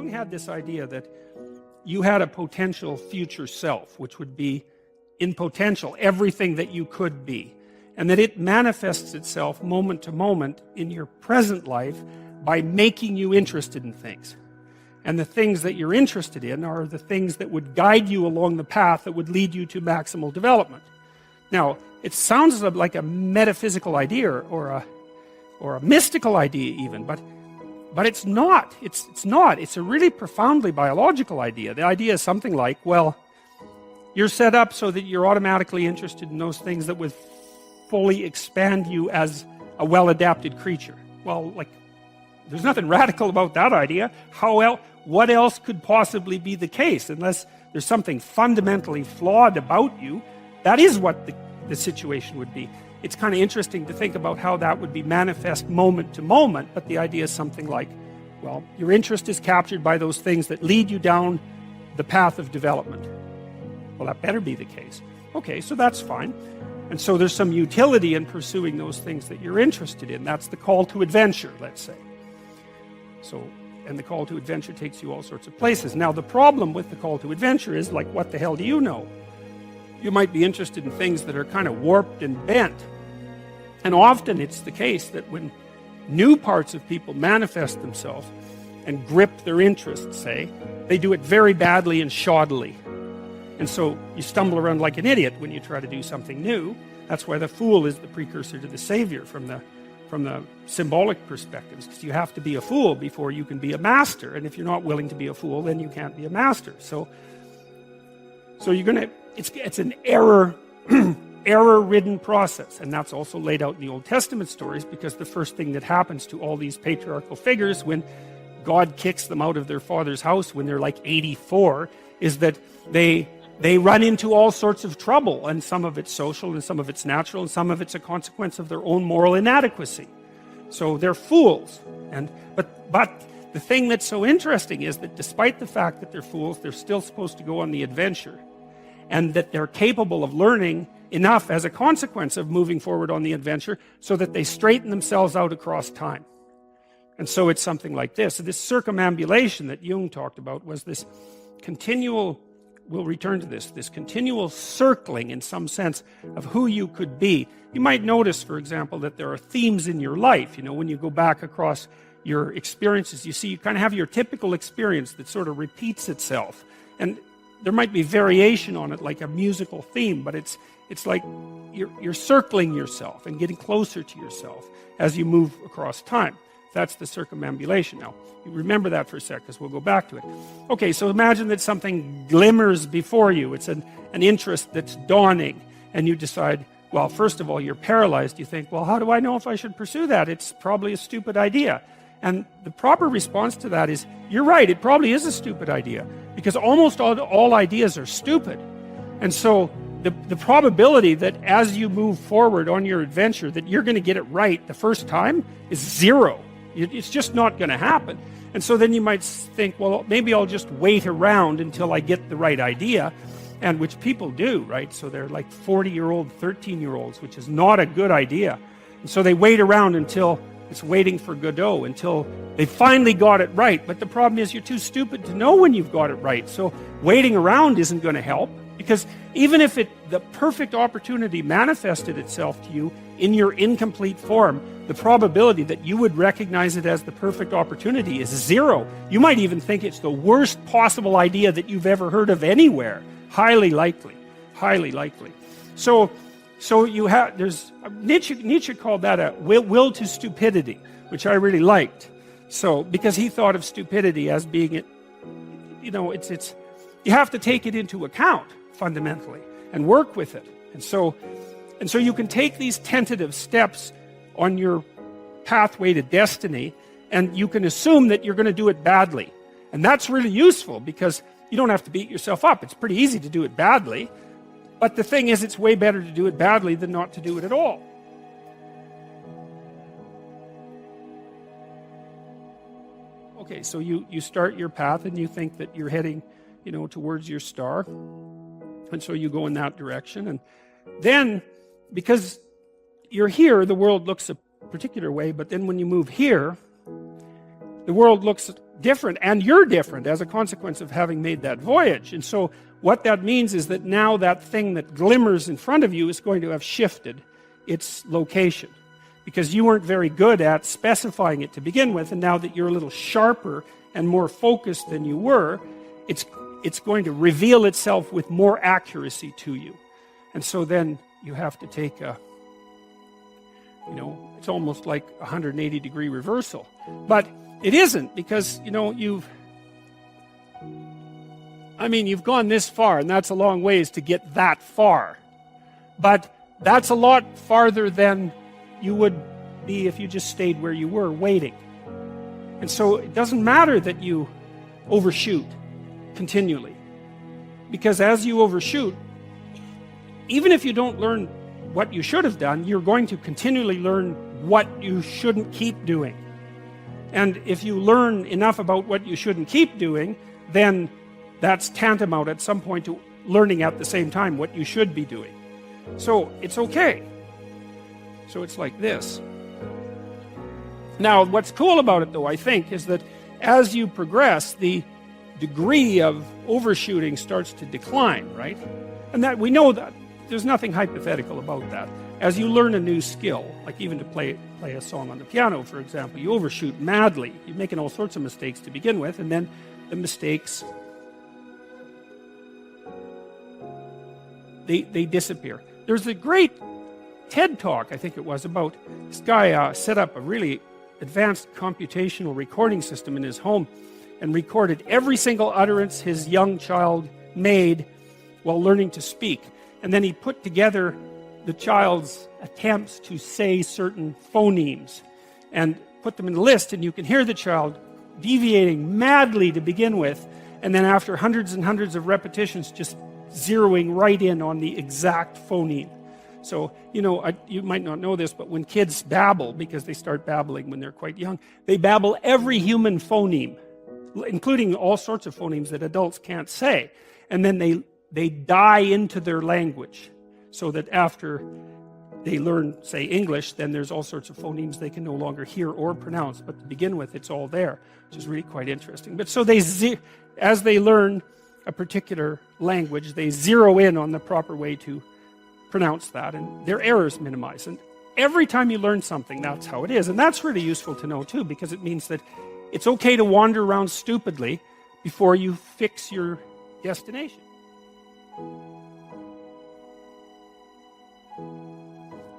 Jung had this idea that you had a potential future self, which would be, in potential, everything that you could be. And that it manifests itself moment to moment in your present life by making you interested in things. And the things that you're interested in are the things that would guide you along the path that would lead you to maximal development. Now, it sounds like a metaphysical idea or a mystical idea even, but it's not. It's not. It's a really profoundly biological idea. The idea is something like, well, you're set up so that you're automatically interested in those things that would fully expand you as a well-adapted creature. Well, like, there's nothing radical about that idea. What else could possibly be the case? Unless there's something fundamentally flawed about you, that is what the situation would be. It's kind of interesting to think about how that would be manifest moment to moment, but the idea is something like, well, your interest is captured by those things that lead you down the path of development. Well, that better be the case. Okay, so that's fine. And so there's some utility in pursuing those things that you're interested in. That's the call to adventure, let's say. And the call to adventure takes you all sorts of places. Now, the problem with the call to adventure is, like, what the hell do you know? You might be interested in things that are kind of warped and bent. And often it's the case that when new parts of people manifest themselves and grip their interests, say, they do it very badly and shoddily. And so you stumble around like an idiot when you try to do something new. That's why the fool is the precursor to the savior from the symbolic perspectives, because you have to be a fool before you can be a master. And if you're not willing to be a fool, then you can't be a master. So you're gonna, it's an error-ridden process. And that's also laid out in the Old Testament stories, because the first thing that happens to all these patriarchal figures when God kicks them out of their father's house when they're like 84 is that they run into all sorts of trouble, and some of it's social and some of it's natural and some of it's a consequence of their own moral inadequacy. So they're fools. But the thing that's so interesting is that despite the fact that they're fools, they're still supposed to go on the adventure, and that they're capable of learning enough as a consequence of moving forward on the adventure so that they straighten themselves out across time. And so it's something like this. So this circumambulation that Jung talked about was this continual, we'll return to this continual circling in some sense of who you could be. You might notice, for example, that there are themes in your life. You know, when you go back across your experiences, you see you kind of have your typical experience that sort of repeats itself. And there might be variation on it, like a musical theme, but it's like you're circling yourself and getting closer to yourself as you move across time. That's the circumambulation. Now, you remember that for a sec, because we'll go back to it. Okay, so imagine that something glimmers before you. It's an interest that's dawning, and you decide, well, first of all, you're paralyzed. You think, well, how do I know if I should pursue that? It's probably a stupid idea. And the proper response to that is, you're right, it probably is a stupid idea, because almost all ideas are stupid. And so the probability that as you move forward on your adventure that you're going to get it right the first time is zero. It's just not going to happen. And so then you might think, well, maybe I'll just wait around until I get the right idea, and which people do, right? So they're like 40-year-old, 13-year-olds, which is not a good idea. And so they wait around until it's waiting for Godot, until they finally got it right. But the problem is you're too stupid to know when you've got it right. So waiting around isn't going to help, because even if the perfect opportunity manifested itself to you in your incomplete form, the probability that you would recognize it as the perfect opportunity is zero. You might even think it's the worst possible idea that you've ever heard of anywhere. Highly likely. Highly likely. So you have, there's, Nietzsche called that a will to stupidity, which I really liked. So, because he thought of stupidity as being it, you know, it's you have to take it into account fundamentally and work with it. And so you can take these tentative steps on your pathway to destiny, and you can assume that you're going to do it badly. And that's really useful, because you don't have to beat yourself up. It's pretty easy to do it badly. But the thing is, it's way better to do it badly than not to do it at all. Okay, so you start your path and you think that you're heading, you know, towards your star. And so you go in that direction. And then, because you're here, the world looks a particular way, but then when you move here, the world looks different, and you're different as a consequence of having made that voyage. And so what that means is that now that thing that glimmers in front of you is going to have shifted its location, because you weren't very good at specifying it to begin with, and now that you're a little sharper and more focused than you were, it's going to reveal itself with more accuracy to you. And so then you have to take a, it's almost like a 180-degree reversal. But it isn't, because, you've gone this far, and that's a long ways to get that far. But that's a lot farther than you would be if you just stayed where you were, waiting. And so it doesn't matter that you overshoot continually. Because as you overshoot, even if you don't learn what you should have done, you're going to continually learn what you shouldn't keep doing. And if you learn enough about what you shouldn't keep doing, then that's tantamount at some point to learning at the same time what you should be doing. So it's okay. So it's like this. Now, what's cool about it, though, I think, is that as you progress, the degree of overshooting starts to decline, right? And that we know that. There's nothing hypothetical about that. As you learn a new skill, like even to play a song on the piano, for example, you overshoot madly. You're making all sorts of mistakes to begin with, and then the mistakes, they disappear. There's a great TED Talk, I think it was, about this guy set up a really advanced computational recording system in his home and recorded every single utterance his young child made while learning to speak. And then he put together the child's attempts to say certain phonemes and put them in a list, and you can hear the child deviating madly to begin with, and then after hundreds and hundreds of repetitions just zeroing right in on the exact phoneme. So, you might not know this, but when kids babble, because they start babbling when they're quite young, they babble every human phoneme, including all sorts of phonemes that adults can't say. And then they die into their language, so that after they learn, say, English, then there's all sorts of phonemes they can no longer hear or pronounce. But to begin with, it's all there, which is really quite interesting. But so as they learn a particular language, they zero in on the proper way to pronounce that, and their errors minimize. And every time you learn something, that's how it is. And that's really useful to know too, because it means that it's okay to wander around stupidly before you fix your destination.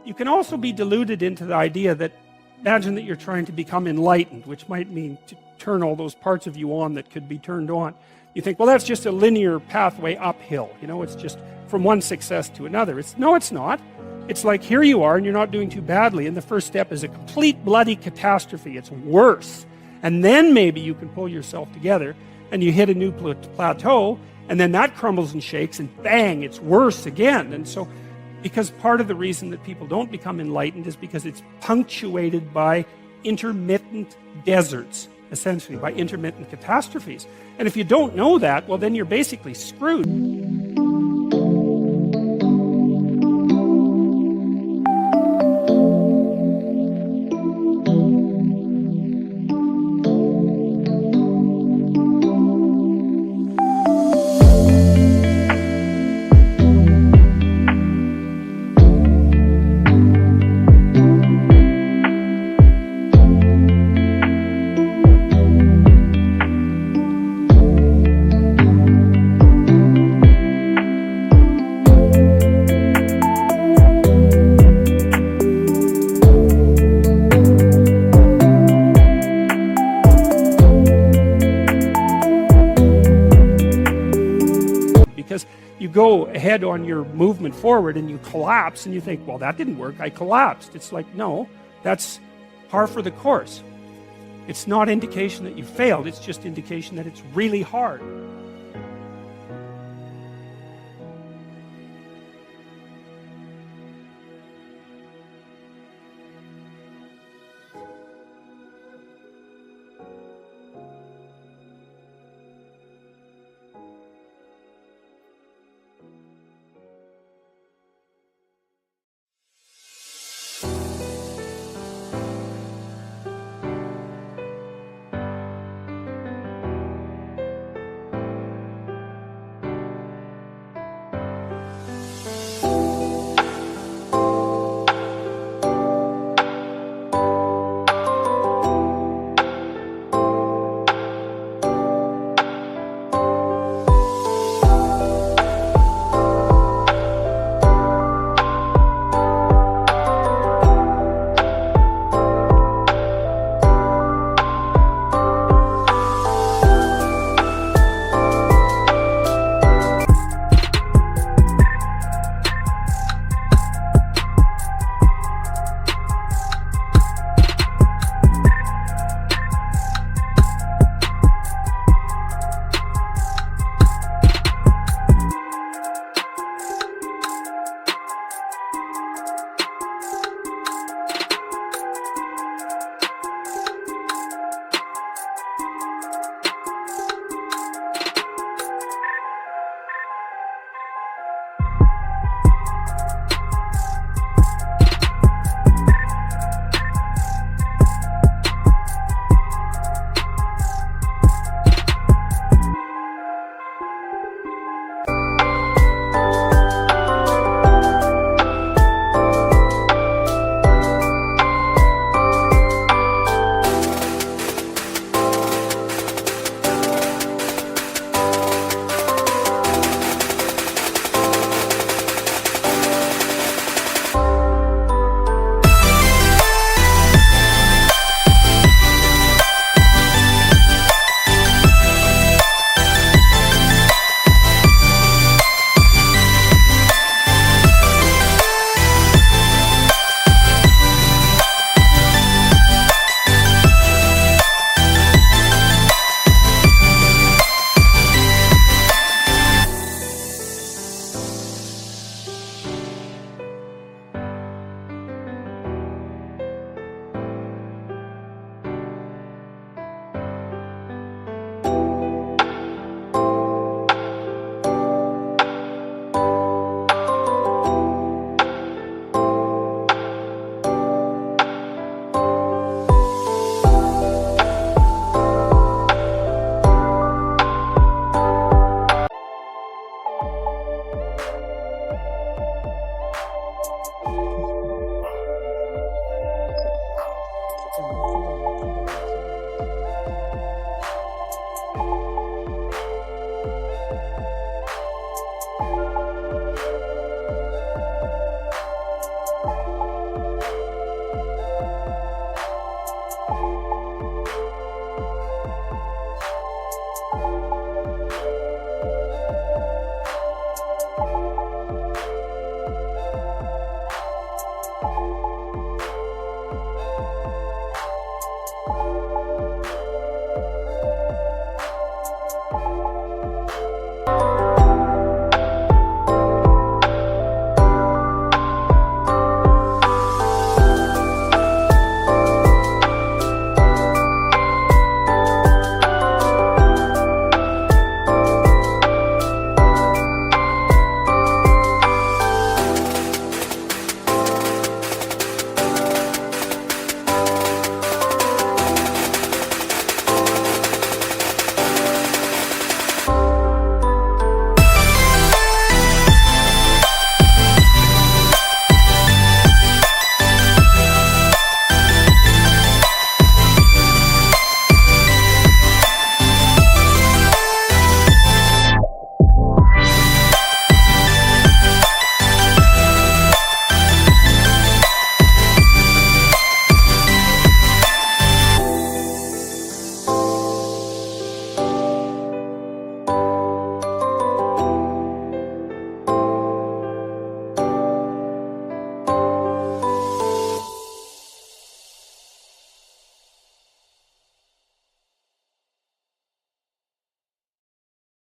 You can also be deluded into the idea that, imagine that you're trying to become enlightened, which might mean to turn all those parts of you on that could be turned on. You think, well, that's just a linear pathway uphill. It's just from one success to another. No, it's not. It's like, here you are, and you're not doing too badly, and the first step is a complete bloody catastrophe. It's worse. And then maybe you can pull yourself together, and you hit a new plateau, and then that crumbles and shakes, and bang, it's worse again. And so, because part of the reason that people don't become enlightened is because it's punctuated by intermittent deserts, essentially, by intermittent catastrophes. And if you don't know that, well, then you're basically screwed. Go ahead on your movement forward and you collapse and you think, well, that didn't work, I collapsed. It's like, no, that's par for the course. It's not indication that you failed, it's just indication that it's really hard.